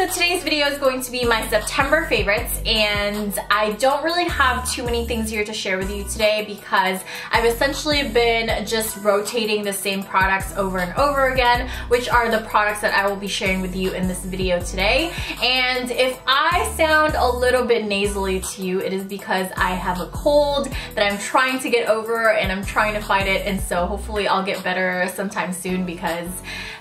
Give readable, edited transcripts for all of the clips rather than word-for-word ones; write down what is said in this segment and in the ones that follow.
So today's video is going to be my September favorites, and I don't really have too many things here to share with you today because I've essentially been just rotating the same products over and over again, which are the products that I will be sharing with you in this video today. And if I sound a little bit nasally to you, it is because I have a cold that I'm trying to get over and I'm trying to fight it, and so hopefully I'll get better sometime soon because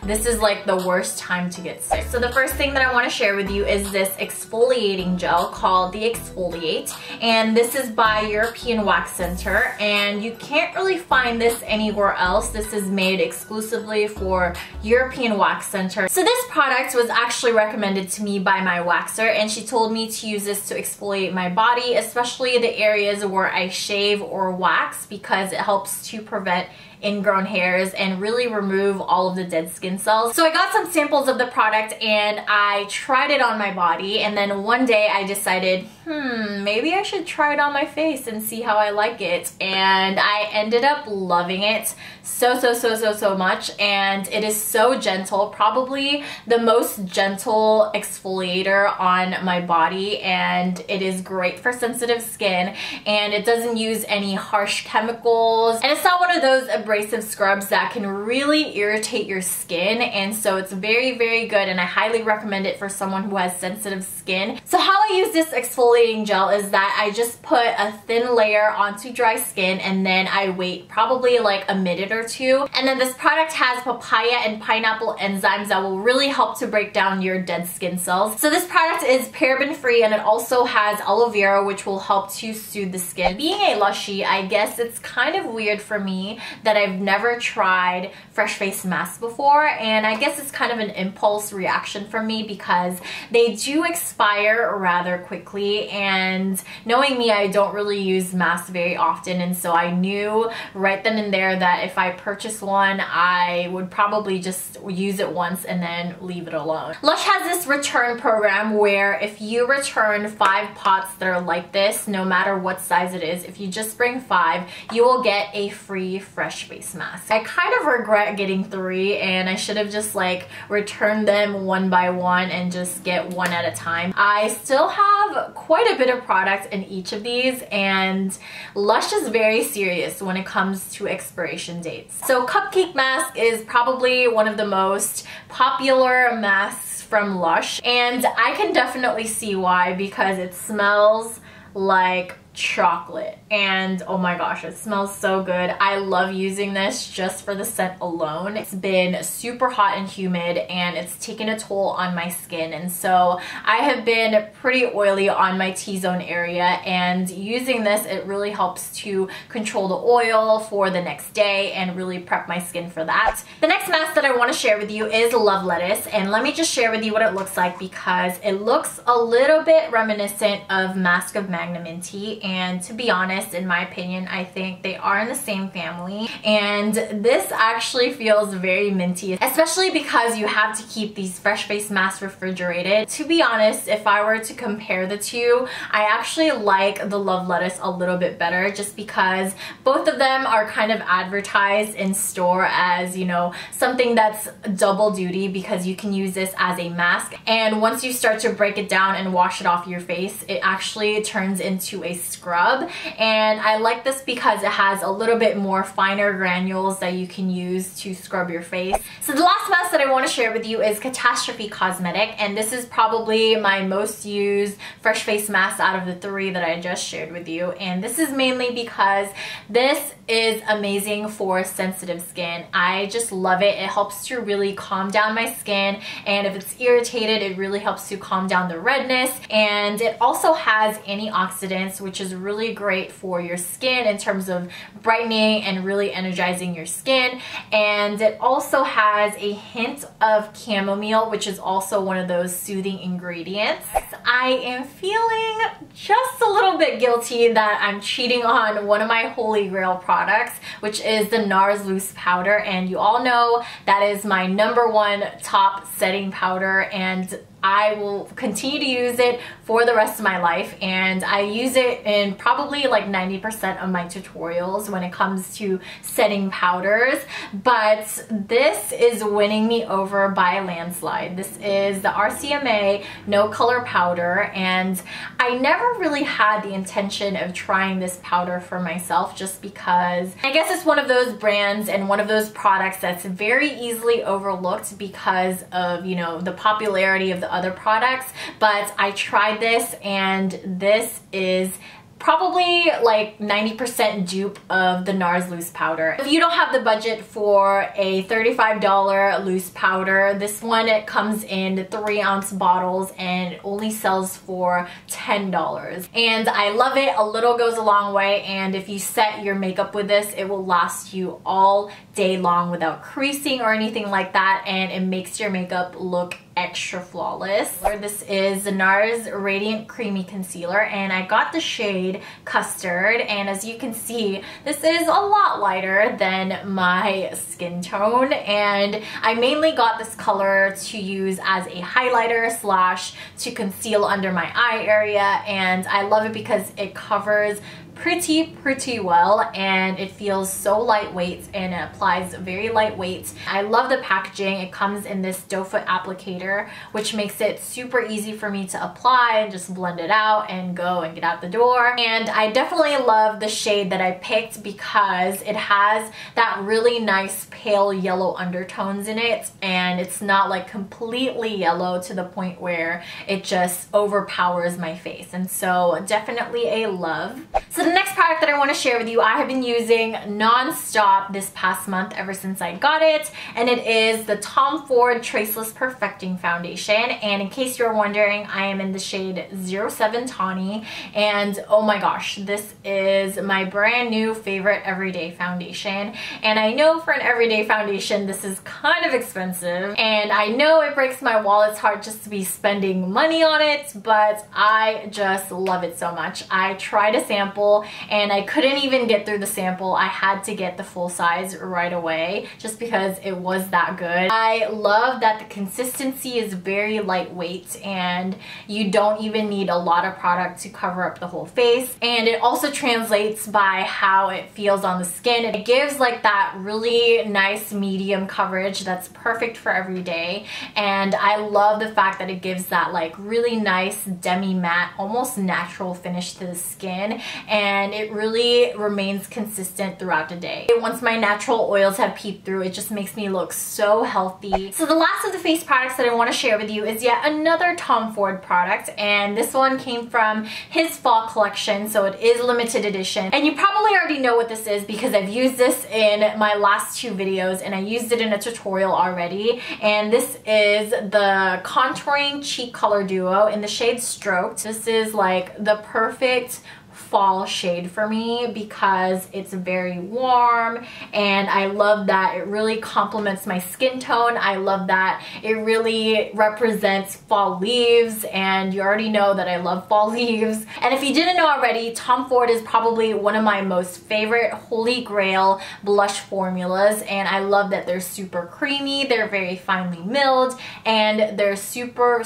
this is like the worst time to get sick. So the first thing that I want to share with you is this exfoliating gel called the Exfoliate, and this is by European Wax Center, and you can't really find this anywhere else. This is made exclusively for European Wax Center. So this product was actually recommended to me by my waxer, and she told me to use this to exfoliate my body, especially the areas where I shave or wax, because it helps to prevent ingrown hairs and really remove all of the dead skin cells. So I got some samples of the product and I tried it on my body, and then one day I decided, maybe I should try it on my face and see how I like it, and I ended up loving it so much. And it is so gentle, probably the most gentle exfoliator on my body, and it is great for sensitive skin, and it doesn't use any harsh chemicals, and it's not one of those abrasive scrubs that can really irritate your skin, and so it's very good, and I highly recommend it for someone who has sensitive skin. So how I use this exfoliating gel is that I just put a thin layer onto dry skin, and then I wait probably like a minute or two, and then this product has papaya and pineapple enzymes that will really help to break down your dead skin cells. So this product is paraben free, and it also has aloe vera, which will help to soothe the skin. Being a lushy, I guess it's kind of weird for me that I've never tried fresh face masks before, and I guess it's kind of an impulse reaction from me because they do expire rather quickly, and knowing me, I don't really use masks very often, and so I knew right then and there that if I purchased one, I would probably just use it once and then leave it alone. Lush has this return program where if you return 5 pots that are like this, no matter what size it is, if you just bring 5, you will get a free fresh face mask. I kind of regret getting 3, and I should have just like returned them one by one and just get one at a time. I still have quite a bit of product in each of these, and Lush is very serious when it comes to expiration dates. So Cupcake Mask is probably one of the most popular masks from Lush, and I can definitely see why, because it smells like chocolate, and oh my gosh, it smells so good. I love using this just for the scent alone. It's been super hot and humid, and it's taken a toll on my skin, and so I have been pretty oily on my T-zone area, and using this, it really helps to control the oil for the next day and really prep my skin for that. The next mask that I want to share with you is Love Lettuce, and let me just share with you what it looks like because it looks a little bit reminiscent of Mask of Magnanimity, and to be honest, in my opinion, I think they are in the same family, and this actually feels very minty, especially because you have to keep these fresh face masks refrigerated. To be honest, if I were to compare the two, I actually like the Love Lettuce a little bit better just because both of them are kind of advertised in store as, you know, something that's double duty because you can use this as a mask, and once you start to break it down and wash it off your face, it actually turns into a scrub, and I like this because it has a little bit more finer granules that you can use to scrub your face. So the last mask that I want to share with you is Catastrophe Cosmetic, and this is probably my most used fresh face mask out of the 3 that I just shared with you, and this is mainly because this is amazing for sensitive skin. I just love it. It helps to really calm down my skin, and if it's irritated, it really helps to calm down the redness, and it also has antioxidants, which is really great for your skin in terms of brightening and really energizing your skin, and it also has a hint of chamomile, which is also one of those soothing ingredients. I am feeling just a little bit guilty that I'm cheating on one of my holy grail products, which is the NARS Loose Powder, and you all know that is my #1 top setting powder, and I will continue to use it for the rest of my life, and I use it in probably like 90% of my tutorials when it comes to setting powders. But this is winning me over by a landslide. This is the RCMA No Color Powder, and I never really had the intention of trying this powder for myself, just because I guess it's one of those brands and one of those products that's very easily overlooked because of, you know, the popularity of the other products. But I tried this, and this is probably like 90% dupe of the NARS loose powder. If you don't have the budget for a $35 loose powder, this one, it comes in 3-ounce bottles and it only sells for $10. And I love it. A little goes a long way, and if you set your makeup with this, it will last you all day long without creasing or anything like that, and it makes your makeup look extra flawless. This is the NARS Radiant Creamy Concealer, and I got the shade Custard, and as you can see, this is a lot lighter than my skin tone, and I mainly got this color to use as a highlighter slash to conceal under my eye area, and I love it because it covers pretty well, and it feels so lightweight and it applies very lightweight. I love the packaging. It comes in this doe foot applicator, which makes it super easy for me to apply and just blend it out and go and get out the door. And I definitely love the shade that I picked because it has that really nice pale yellow undertones in it, and it's not like completely yellow to the point where it just overpowers my face, and so definitely a love. So the next product that I want to share with you, I have been using non-stop this past month ever since I got it, and it is the Tom Ford Traceless Perfecting Foundation. And in case you're wondering, I am in the shade 07 Tawny, and oh my gosh, this is my brand new favorite everyday foundation. And I know for an everyday foundation this is kind of expensive, and I know it breaks my wallet's heart just to be spending money on it, but I just love it so much. I tried a sample and I couldn't even get through the sample. I had to get the full size right away just because it was that good. I love that the consistency is very lightweight and you don't even need a lot of product to cover up the whole face, and it also translates by how it feels on the skin. It gives like that really nice medium coverage that's perfect for every day, and I love the fact that it gives that like really nice demi matte, almost natural finish to the skin, and it really remains consistent throughout the day. Once my natural oils have peeped through, it just makes me look so healthy. So the last of the face products that I want to share with you is yet another Tom Ford product, and this one came from his fall collection, so it is limited edition. And you probably already know what this is because I've used this in my last 2 videos, and I used it in a tutorial already. And this is the Contouring Cheek Color Duo in the shade Stroked. This is like the perfect fall shade for me because it's very warm, and I love that it really complements my skin tone. I love that it really represents fall leaves, and you already know that I love fall leaves. And if you didn't know already, Tom Ford is probably one of my most favorite holy grail blush formulas, and I love that they're super creamy, they're very finely milled, and they're super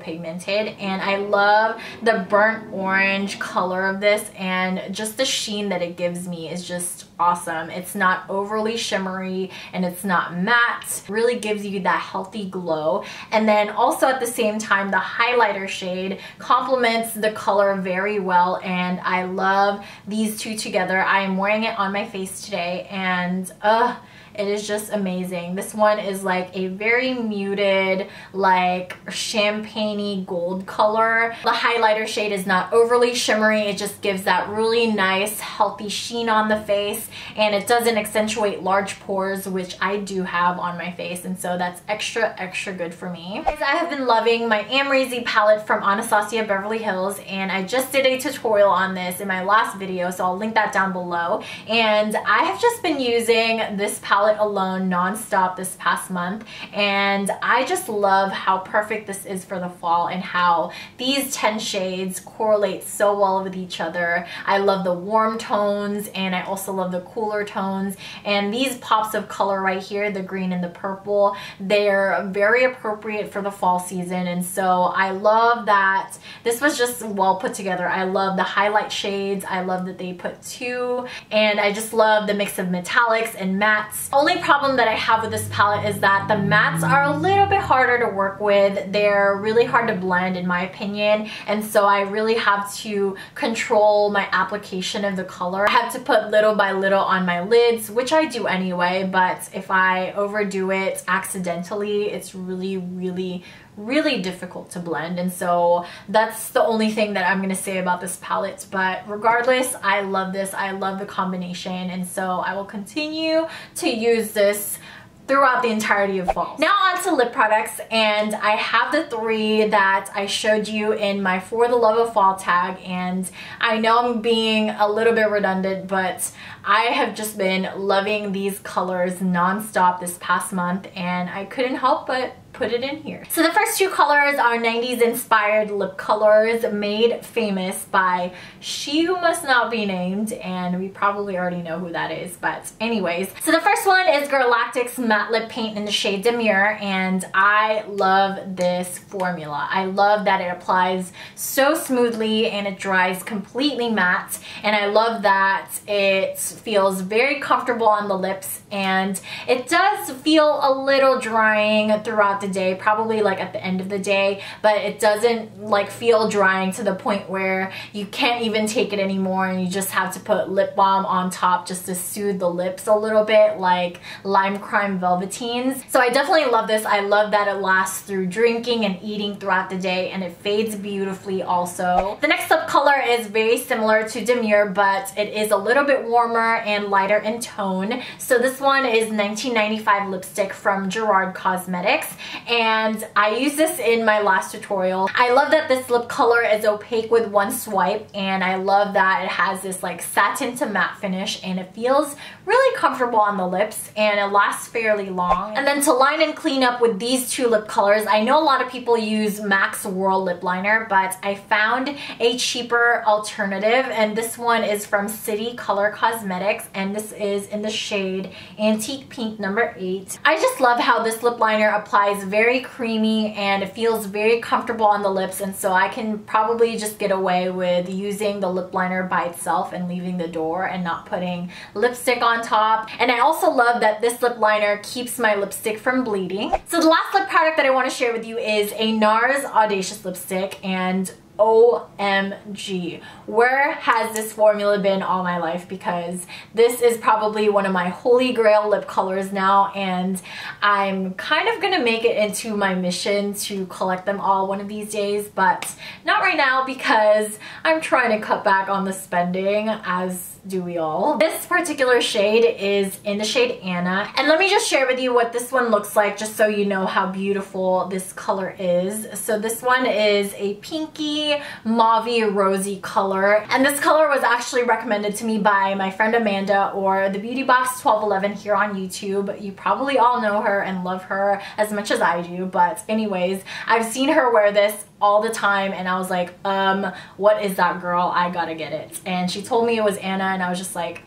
pigmented, and I love the burnt orange color of this, and just the sheen that it gives me is just awesome. It's not overly shimmery and it's not matte. It really gives you that healthy glow, and then also at the same time the highlighter shade complements the color very well, and I love these two together. I am wearing it on my face today, and it is just amazing. This one is like a very muted, like champagne-y gold color. The highlighter shade is not overly shimmery. It just gives that really nice, healthy sheen on the face, and it doesn't accentuate large pores, which I do have on my face, and so that's extra good for me. Guys, I have been loving my Amrezy palette from Anastasia Beverly Hills, and I just did a tutorial on this in my last video, so I'll link that down below. And I have just been using this palette palette alone non-stop this past month, and I just love how perfect this is for the fall and how these 10 shades correlate so well with each other. I love the warm tones and I also love the cooler tones, and these pops of color right here, the green and the purple, they're very appropriate for the fall season. And so I love that this was just well put together. I love the highlight shades. I love that they put 2, and I just love the mix of metallics and mattes. Only problem that I have with this palette is that the mattes are a little bit harder to work with. They're really hard to blend in my opinion, and so I really have to control my application of the color. I have to put little by little on my lids, which I do anyway, but if I overdo it accidentally, it's really difficult to blend. And so that's the only thing that I'm gonna say about this palette. But regardless, I love this. I love the combination, and so I will continue to use this throughout the entirety of fall. Now on to lip products, and I have the 3 that I showed you in my For the Love of Fall tag, and I know I'm being a little bit redundant, but I have just been loving these colors non-stop this past month, and I couldn't help but put it in here. So the first 2 colors are 90s inspired lip colors made famous by She Who Must Not Be Named, and we probably already know who that is, but anyways. So the first one is Galactic's Matte Lip Paint in the shade Demure, and I love this formula. I love that it applies so smoothly and it dries completely matte, and I love that it feels very comfortable on the lips, and it does feel a little drying throughout the day, probably like at the end of the day, but it doesn't like feel drying to the point where you can't even take it anymore and you just have to put lip balm on top just to soothe the lips a little bit, like Lime Crime Velveteens. So I definitely love this. I love that it lasts through drinking and eating throughout the day, and it fades beautifully also. The next lip color is very similar to Demure, but it is a little bit warmer and lighter in tone. So this one is 1995 lipstick from Gerard Cosmetics, and I used this in my last tutorial. I love that this lip color is opaque with one swipe, and I love that it has this like satin to matte finish, and it feels really comfortable on the lips, and it lasts fairly long. And then to line and clean up with these 2 lip colors, I know a lot of people use MAC's Whirl lip liner, but I found a cheaper alternative, and this one is from City Color Cosmetics, and this is in the shade Antique Pink number 8. I just love how this lip liner applies very creamy and it feels very comfortable on the lips, and so I can probably just get away with using the lip liner by itself and leaving the door and not putting lipstick on top. And I also love that this lip liner keeps my lipstick from bleeding. So the last lip product that I want to share with you is a NARS Audacious lipstick, and OMG, where has this formula been all my life? Because this is probably one of my holy grail lip colors now, and I'm kind of gonna make it into my mission to collect them all one of these days, but not right now because I'm trying to cut back on the spending, as do we all. This particular shade is in the shade Anna, and let me just share with you what this one looks like just so you know how beautiful this color is. So this one is a pinky mauvey rosy color, and this color was actually recommended to me by my friend Amanda, or the Beauty Box 1211 here on YouTube. You probably all know her and love her as much as I do, but anyways, I've seen her wear this all the time, and I was like, what is that, girl? I gotta get it. And she told me it was Anna, and I was just like,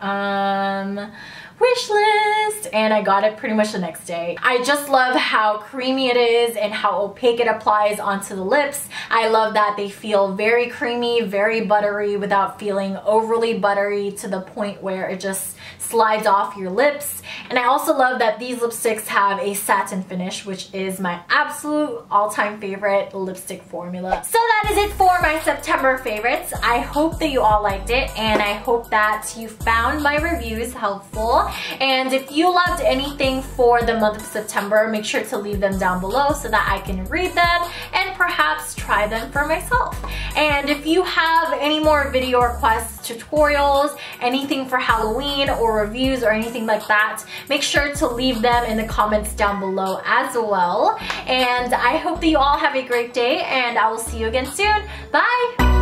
wish list, and I got it pretty much the next day. I just love how creamy it is and how opaque it applies onto the lips. I love that they feel very creamy, very buttery without feeling overly buttery to the point where it just slides off your lips. And I also love that these lipsticks have a satin finish, which is my absolute all-time favorite lipstick formula. So that is it for my September favorites. I hope that you all liked it, and I hope that you found my reviews helpful. And if you loved anything for the month of September, make sure to leave them down below so that I can read them and perhaps try them for myself. And if you have any more video requests, tutorials, anything for Halloween or reviews or anything like that, make sure to leave them in the comments down below as well. And I hope that you all have a great day, and I will see you again soon. Bye!